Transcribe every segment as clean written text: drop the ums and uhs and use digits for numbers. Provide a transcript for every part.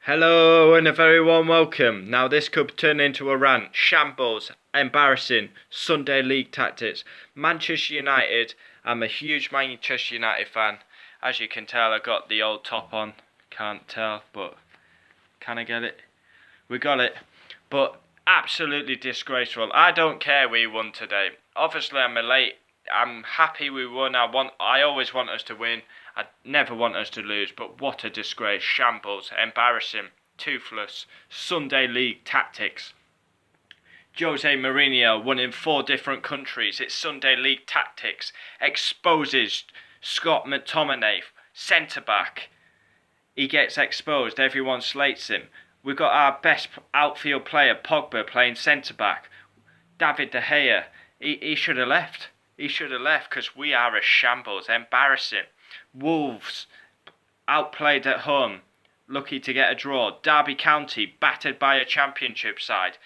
Hello and a very warm welcome. Now this could turn into a rant. Shambles, embarrassing, Sunday League tactics. Manchester United, I'm a huge Manchester United fan. As you can tell, I got the old top on. Can't tell, but can I get it? We got it. But absolutely disgraceful. I don't care we won today. Obviously I'm happy we won. I always want us to win. I never want us to lose, but what a disgrace. Shambles, embarrassing, toothless, Sunday League tactics. Jose Mourinho won in 4 different countries. It's Sunday League tactics. Exposes Scott McTominay, centre-back. He gets exposed. Everyone slates him. We've got our best outfield player, Pogba, playing centre-back. David De Gea, he should have left. He should have left because we are a shambles. Embarrassing. Wolves, outplayed at home, lucky to get a draw. Derby County, battered by a championship side.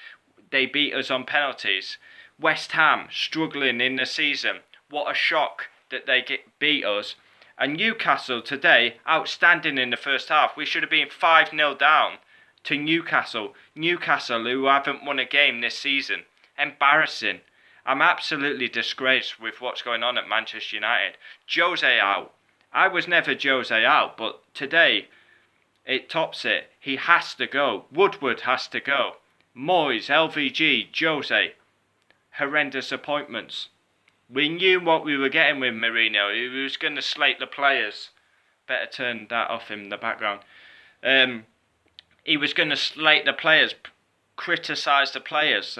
They beat us on penalties. West Ham, struggling in the season. What a shock that they beat us. And Newcastle today, outstanding in the first half. We should have been 5-0 down to Newcastle. Newcastle, who haven't won a game this season. Embarrassing. I'm absolutely disgraced with what's going on at Manchester United. Jose out. I was never Jose out, but today it tops it. He has to go. Woodward has to go. Moyes, LVG, Jose. Horrendous appointments. We knew what we were getting with Mourinho. He was going to slate the players. Better turn that off in the background. He was going to slate the players, criticise the players,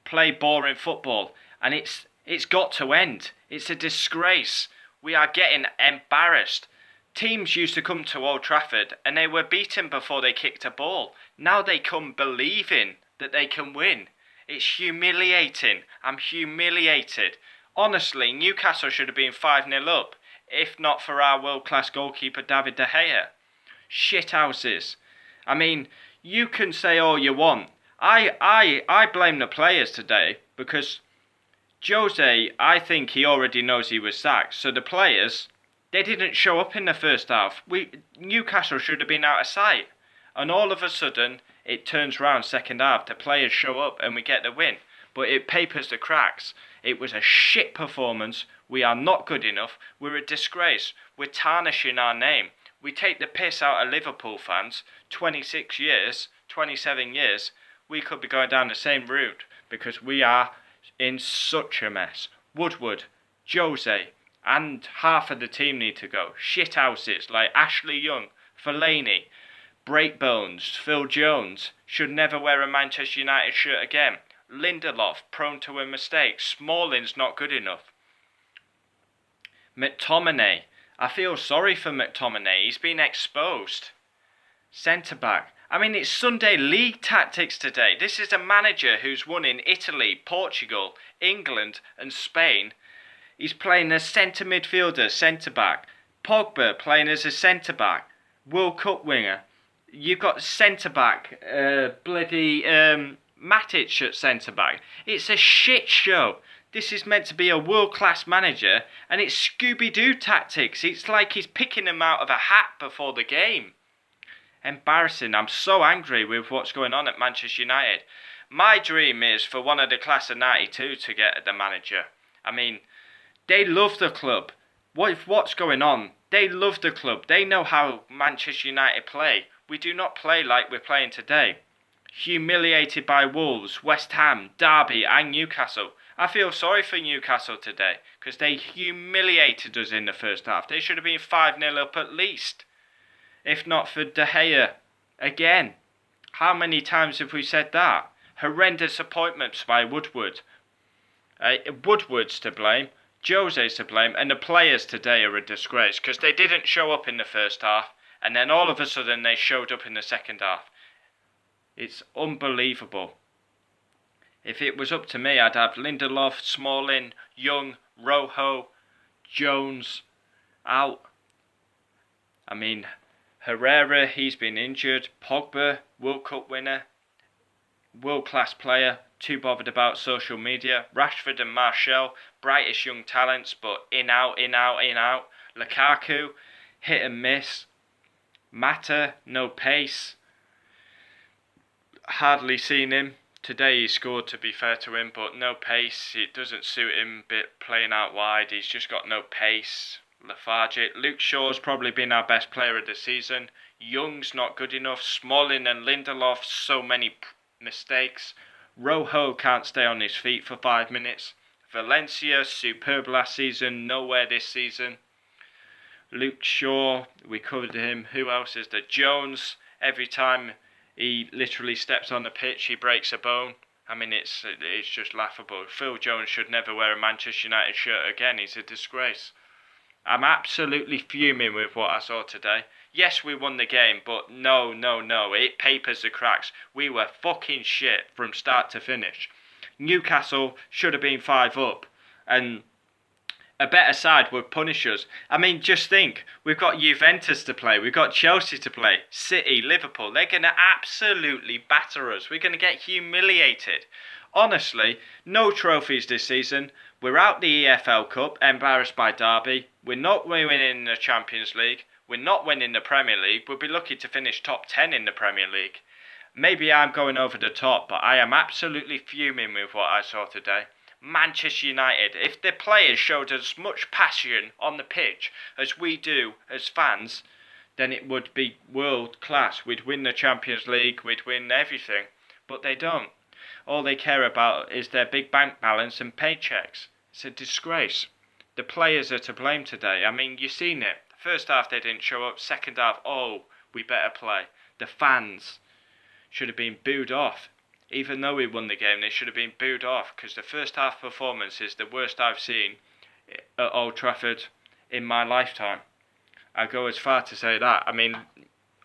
play boring football. And it's got to end. It's a disgrace. We are getting embarrassed. Teams used to come to Old Trafford and they were beaten before they kicked a ball. Now they come believing that they can win. It's humiliating. I'm humiliated. Honestly, Newcastle should have been 5-0 up, if not for our world-class goalkeeper David De Gea. Shithouses. I mean, you can say all you want. I blame the players today because Jose, I think he already knows he was sacked. So the players, they didn't show up in the first half. Newcastle should have been out of sight. And all of a sudden, it turns round second half. The players show up and we get the win. But it papers the cracks. It was a shit performance. We are not good enough. We're a disgrace. We're tarnishing our name. We take the piss out of Liverpool fans. 26 years, 27 years. We could be going down the same route because we are in such a mess. Woodward, Jose, and half of the team need to go. Shithouses like Ashley Young, Fellaini, Breakbones, Phil Jones should never wear a Manchester United shirt again. Lindelof, prone to a mistake. Smalling's not good enough. McTominay, I feel sorry for McTominay. He's been exposed. Centre-back. I mean, it's Sunday League tactics today. This is a manager who's won in Italy, Portugal, England and Spain. He's playing as centre midfielder, centre-back. Pogba playing as a centre-back. World Cup winger. You've got centre-back, Matic at centre-back. It's a shit show. This is meant to be a world-class manager and it's Scooby-Doo tactics. It's like he's picking them out of a hat before the game. Embarrassing. I'm so angry with what's going on at Manchester United. My dream is for one of the class of 92 to get the manager. I mean, they love the club. What's going on? They love the club. They know how Manchester United play. We do not play like we're playing today. Humiliated by Wolves, West Ham, Derby and Newcastle. I feel sorry for Newcastle today because they humiliated us in the first half. They should have been 5-0 up at least. If not for De Gea. Again. How many times have we said that? Horrendous appointments by Woodward. Woodward's to blame. Jose's to blame. And the players today are a disgrace. Because they didn't show up in the first half. And then all of a sudden they showed up in the second half. It's unbelievable. If it was up to me, I'd have Lindelof, Smalling, Young, Rojo, Jones out. I mean, Herrera, he's been injured. Pogba, World Cup winner. World-class player. Too bothered about social media. Rashford and Martial, brightest young talents, but in, out, in, out, in, out. Lukaku, hit and miss. Mata, no pace. hardly seen him. Today he scored, to be fair to him, but no pace. It doesn't suit him a bit playing out wide. He's just got no pace. Lethargic. Luke Shaw's probably been our best player of the season. Young's not good enough. Smalling and Lindelof, so many mistakes. Rojo can't stay on his feet for 5 minutes. Valencia, superb last season, nowhere this season. Luke Shaw, we covered him. Who else is there? Jones, every time he literally steps on the pitch, he breaks a bone. I mean, it's just laughable. Phil Jones should never wear a Manchester United shirt again. He's a disgrace. I'm absolutely fuming with what I saw today. Yes, we won the game, but no. It papers the cracks. We were fucking shit from start to finish. Newcastle should have been 5 up. And a better side would punish us. I mean, just think, we've got Juventus to play, we've got Chelsea to play, City, Liverpool. They're going to absolutely batter us. We're going to get humiliated. Honestly, no trophies this season. We're out the EFL Cup, embarrassed by Derby. We're not winning the Champions League. We're not winning the Premier League. We'll be lucky to finish top 10 in the Premier League. Maybe I'm going over the top, but I am absolutely fuming with what I saw today. Manchester United, if the players showed as much passion on the pitch as we do as fans, then it would be world class. We'd win the Champions League, we'd win everything, but they don't. All they care about is their big bank balance and paychecks. It's a disgrace. The players are to blame today. I mean, you've seen it. First half they didn't show up, second half, we better play. The fans should have been booed off. Even though we won the game, they should have been booed off, because the first half performance is the worst I've seen at Old Trafford in my lifetime. I go as far to say that. I mean,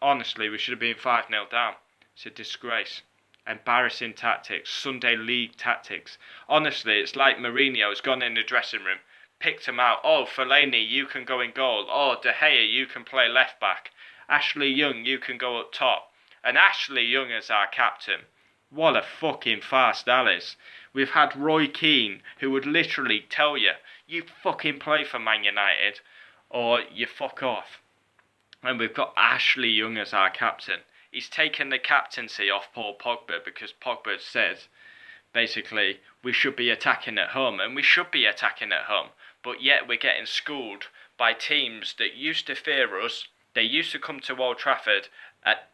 honestly, we should have been 5-0 down. It's a disgrace. Embarrassing tactics. Sunday League tactics. Honestly, it's like Mourinho's gone in the dressing room, picked him out. Fellaini, you can go in goal. De Gea, you can play left back. Ashley Young, you can go up top. And Ashley Young as our captain. What a fucking farce that is. We've had Roy Keane, who would literally tell you, you fucking play for Man United, or you fuck off. And we've got Ashley Young as our captain. He's taken the captaincy off Paul Pogba, because Pogba says, basically, we should be attacking at home, and we should be attacking at home. But yet we're getting schooled by teams that used to fear us. They used to come to Old Trafford.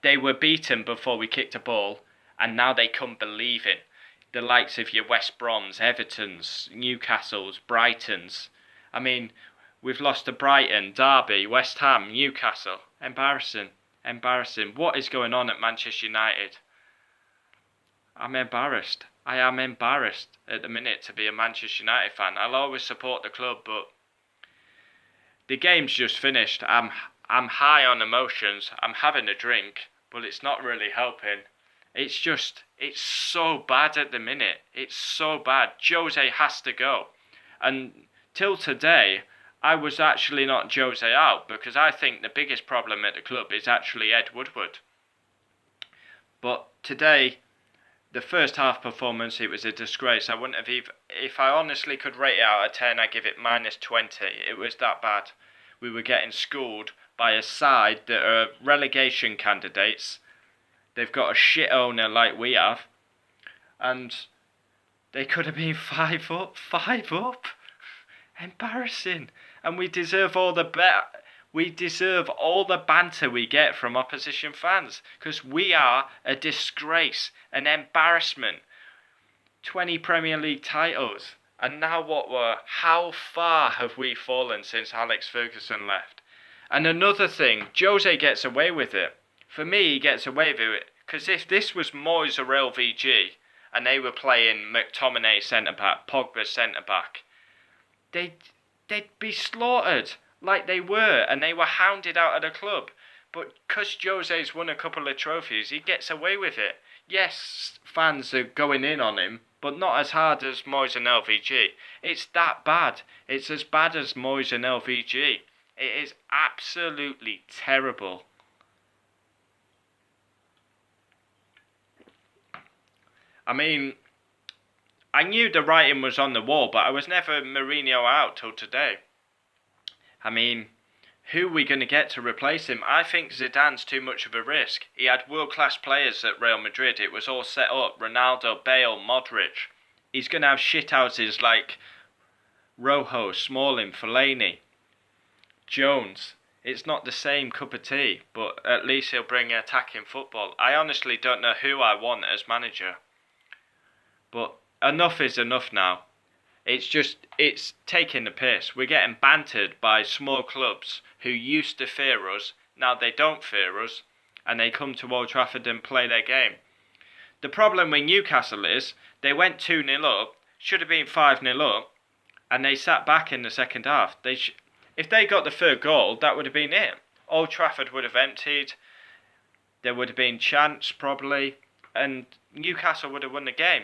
They were beaten before we kicked a ball. And now they come believing. The likes of your West Broms, Evertons, Newcastles, Brightons. I mean, we've lost to Brighton, Derby, West Ham, Newcastle. Embarrassing. What is going on at Manchester United? I'm embarrassed. I am embarrassed at the minute to be a Manchester United fan. I'll always support the club, but the game's just finished. I'm high on emotions. I'm having a drink, but it's not really helping. It's so bad at the minute. It's so bad. Jose has to go. And till today, I was actually not Jose out, because I think the biggest problem at the club is actually Ed Woodward. But today, the first half performance, it was a disgrace. I wouldn't have even, if I honestly could rate it out of 10, I'd give it -20. It was that bad. We were getting schooled by a side that are relegation candidates. They've got a shit owner like we have. And they could have been 5 up. Embarrassing. And we deserve all the banter we get from opposition fans. Because we are a disgrace. An embarrassment. 20 Premier League titles. And now how far have we fallen since Alex Ferguson left? And another thing, Jose gets away with it. For me, he gets away with it, because if this was Moyes or LVG, and they were playing McTominay centre-back, Pogba centre-back, they'd be slaughtered like they were, and they were hounded out of the club. But because Jose's won a couple of trophies, he gets away with it. Yes, fans are going in on him, but not as hard as Moyes and LVG. It's that bad. It's as bad as Moyes and LVG. It is absolutely terrible. I mean, I knew the writing was on the wall, but I was never Mourinho out till today. I mean, who are we going to get to replace him? I think Zidane's too much of a risk. He had world-class players at Real Madrid. It was all set up. Ronaldo, Bale, Modric. He's going to have shithouses like Rojo, Smalling, Fellaini, Jones. It's not the same cup of tea, but at least he'll bring attacking football. I honestly don't know who I want as manager. But enough is enough now. It's taking the piss. We're getting bantered by small clubs who used to fear us. Now they don't fear us, and they come to Old Trafford and play their game. The problem with Newcastle is they went 2-0 up, should have been 5-0 up, and they sat back in the second half. If they got the third goal, that would have been it. Old Trafford would have emptied. There would have been chance probably, and Newcastle would have won the game.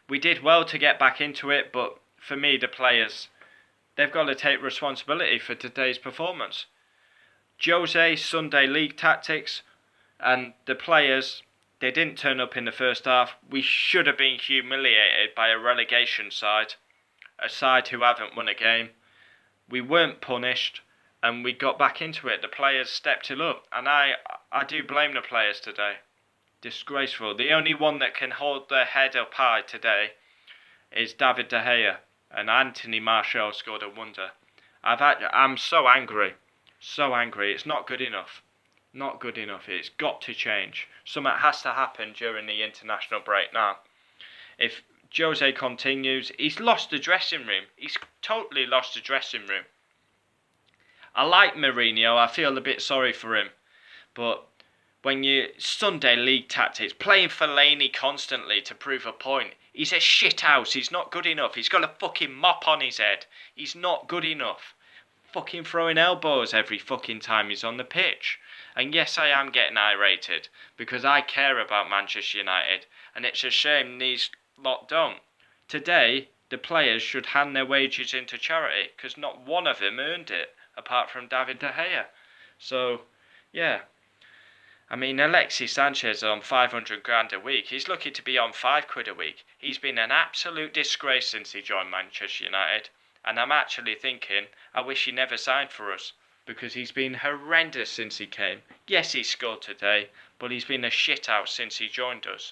We did well to get back into it, but for me, the players, they've got to take responsibility for today's performance. Jose, Sunday League tactics, and the players, they didn't turn up in the first half. We should have been humiliated by a relegation side, a side who haven't won a game. We weren't punished, and we got back into it. The players stepped it up, and I do blame the players today. Disgraceful. The only one that can hold their head up high today is David De Gea, and Anthony Martial scored a wonder. I'm so angry. So angry. It's not good enough. Not good enough. It's got to change. Something has to happen during the international break now. If Jose continues, he's lost the dressing room. He's totally lost the dressing room. I like Mourinho. I feel a bit sorry for him. But when you Sunday League tactics, playing Fellaini constantly to prove a point. He's a shithouse. He's not good enough. He's got a fucking mop on his head. He's not good enough. Fucking throwing elbows every fucking time he's on the pitch. And yes, I am getting irated because I care about Manchester United, and it's a shame these lot don't. Today, the players should hand their wages into charity because not one of them earned it apart from David De Gea. So, yeah. I mean, Alexis Sanchez on 500 grand a week. He's lucky to be on £5 a week. He's been an absolute disgrace since he joined Manchester United. And I'm actually thinking, I wish he never signed for us, because he's been horrendous since he came. Yes, he scored today, but he's been a shithouse since he joined us.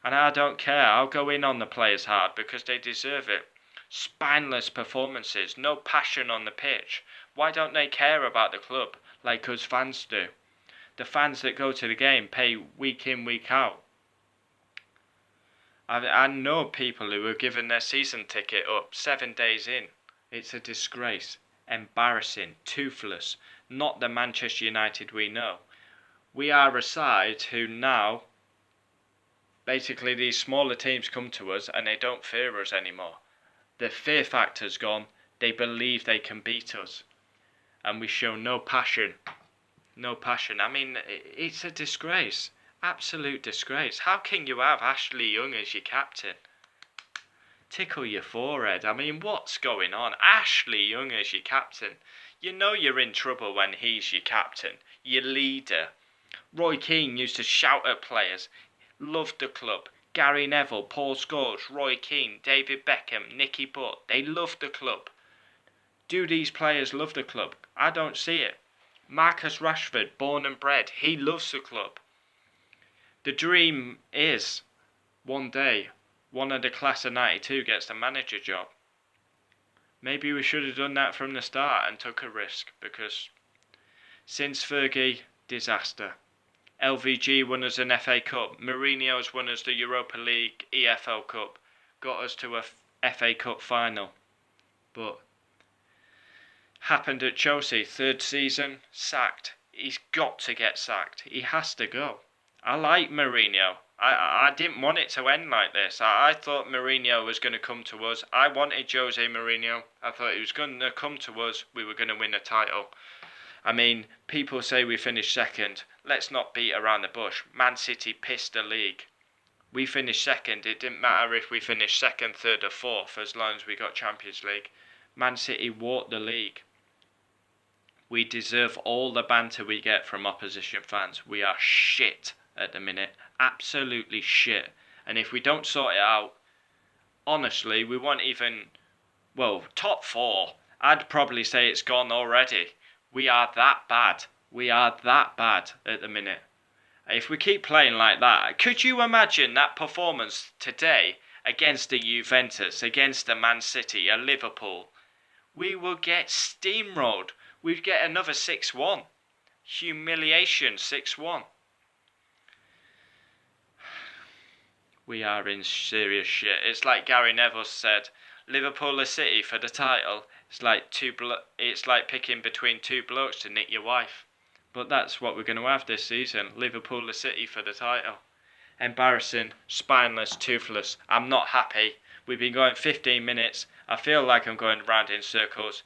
And I don't care. I'll go in on the players hard because they deserve it. Spineless performances, no passion on the pitch. Why don't they care about the club like us fans do? The fans that go to the game pay week in, week out. I know people who have given their season ticket up 7 days in. It's a disgrace. Embarrassing. Toothless. Not the Manchester United we know. We are a side who now, basically these smaller teams come to us and they don't fear us anymore. The fear factor's gone. They believe they can beat us. And we show no passion. No passion. I mean, it's a disgrace. Absolute disgrace. How can you have Ashley Young as your captain? Tickle your forehead. I mean, what's going on? Ashley Young as your captain. You know you're in trouble when he's your captain. Your leader. Roy Keane used to shout at players. Loved the club. Gary Neville, Paul Scholes, Roy Keane, David Beckham, Nicky Butt. They loved the club. Do these players love the club? I don't see it. Marcus Rashford, born and bred, he loves the club. The dream is, one day, one of the class of 92 gets the manager job. Maybe we should have done that from the start and took a risk, because since Fergie, disaster. LVG won us an FA Cup, Mourinho's won us the Europa League, EFL Cup, got us to a FA Cup final. But happened at Chelsea, third season, sacked. He's got to get sacked. He has to go. I like Mourinho. I didn't want it to end like this. I thought Mourinho was going to come to us. I wanted Jose Mourinho. I thought he was going to come to us. We were going to win a title. I mean, people say we finished second. Let's not beat around the bush. Man City pissed the league. We finished second. It didn't matter if we finished second, third or fourth as long as we got Champions League. Man City walked the league. We deserve all the banter we get from opposition fans. We are shit at the minute. Absolutely shit. And if we don't sort it out, honestly, we won't even, top 4. I'd probably say it's gone already. We are that bad. We are that bad at the minute. If we keep playing like that, could you imagine that performance today against a Juventus, against a Man City, a Liverpool? We will get steamrolled. We'd get another 6-1. Humiliation 6-1. We are in serious shit. It's like Gary Neville said, Liverpool or City for the title. It's like picking between two blokes to nick your wife. But that's what we're going to have this season. Liverpool or City for the title. Embarrassing, spineless, toothless. I'm not happy. We've been going 15 minutes. I feel like I'm going round in circles.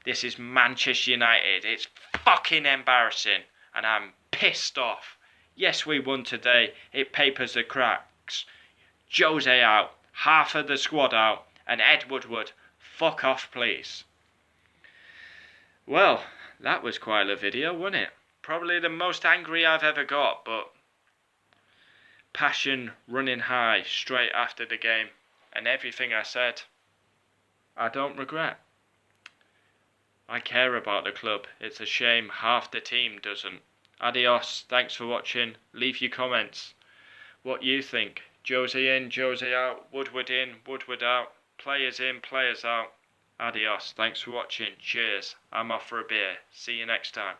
This is Manchester United. It's fucking embarrassing. And I'm pissed off. Yes, we won today. It papers the cracks. Jose out, half of the squad out, and Ed Woodward, fuck off please. Well, that was quite a video, wasn't it? Probably the most angry I've ever got, but passion running high straight after the game, and everything I said, I don't regret. I care about the club. It's a shame half the team doesn't. Adios, thanks for watching. Leave your comments. What you think? Jose in, Jose out, Woodward in, Woodward out, players in, players out. Adios, thanks for watching, cheers, I'm off for a beer, see you next time.